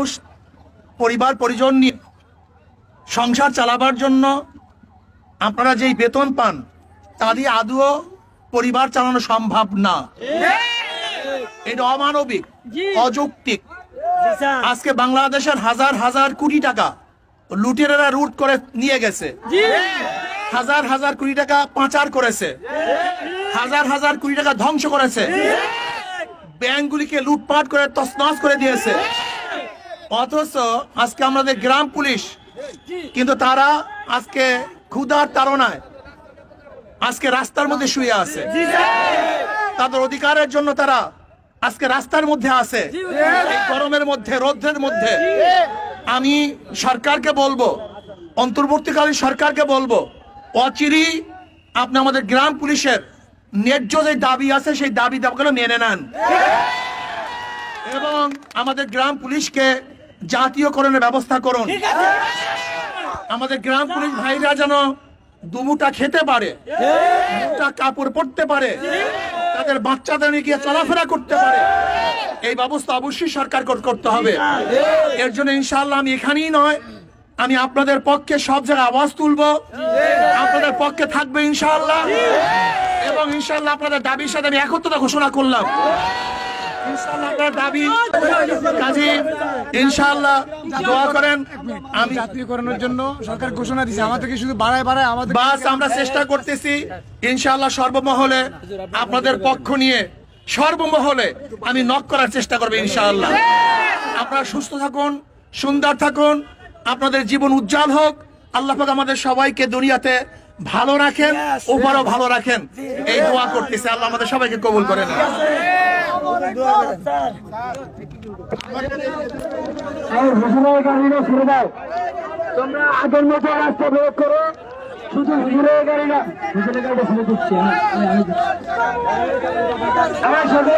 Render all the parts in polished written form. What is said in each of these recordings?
মানুষ পরিবার পরিজন নিয়ে সংসার চালাবার জন্য আপনারা যেই বেতন পান তা দিয়ে আদৌ পরিবার চালানো সম্ভব না। এটা অমানবিক, অযৌক্তিক। আজকে বাংলাদেশের হাজার হাজার কোটি টাকা লুটেরারা লুট করে নিয়ে গেছে, হাজার হাজার কোটি টাকা পাচার করেছে, হাজার হাজার কোটি টাকা ধ্বংস করেছে, ব্যাংকগুলিকে লুটপাট করে তছনছ করে দিয়েছে। অথচ আজকে আমাদের গ্রাম পুলিশ কিন্তু তারা আজকে ক্ষুধার তাড়নায় আজকে রাস্তার মধ্যে শুয়ে আছে। তাদের অধিকারের জন্য তারা আজকে রাস্তার মধ্যে আছে, এই গরমের মধ্যে, রৌদ্রের মধ্যে। আমি সরকারকে বলবো, অন্তর্বর্তীকালীন সরকারকে বলবো, অচিরেই আপনি আমাদের গ্রাম পুলিশের ন্যায্য যে দাবি আছে সেই দাবি দাবিগুলো মেনে নেন এবং আমাদের গ্রাম পুলিশকে জাতীয়করণের ব্যবস্থা করুন। আমাদের গ্রাম পুলিশ ভাইরা যেন দুমুটা খেতে পারে, দুটা কাপড় পরতে পারে, তাদের বাচ্চাদের নিয়ে গিয়ে চলাফেরা করতে পারে, এই ব্যবস্থা অবশ্যই সরকার করতে হবে। এর জন্য ইনশাআল্লাহ আমি এখানেই নয়, আমি আপনাদের পক্ষে সব জায়গায় আওয়াজ তুলবো, আপনাদের পক্ষে থাকবে ইনশাআল্লাহ। এবং ইনশাআল্লাহ আপনাদের দাবির সাথে আমি একত্রতা ঘোষণা করলাম। ইনশাআল্লাহ আপনার দাবি কাজী ইনশাআল্লাহ দোয়া করেন। আমি জাতীয়করণের জন্য সরকার ঘোষণা দিয়েছে, আমাদেরকে শুধু বাড়ায় আমাদের বাস আমরা চেষ্টা করতেছি ইনশাআল্লাহ সর্বমহলে আপনাদের পক্ষ নিয়ে সর্বমহলে আমি নক করার চেষ্টা করব ইনশাআল্লাহ। আপনারা সুস্থ থাকুন, সুন্দর থাকুন, আপনাদের জীবন উজ্জ্বল হোক। আল্লাহ পাক আমাদের সবাইকে দুনিয়াতে ভালো রাখেন, ওপারও ভালো রাখেন, এই দোয়া করতেছি। আল্লাহ আমাদের সবাইকে কবুল করেন। তোমরা আগের মতো রাস্তা প্রয়োগ করো, শুধু হুজুরের গাড়ি না, হুজুরের গাড়িটা ছেড়ে দিচ্ছি আমার সকলে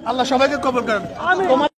আল্লাহ সবাইকে কবুল করেন।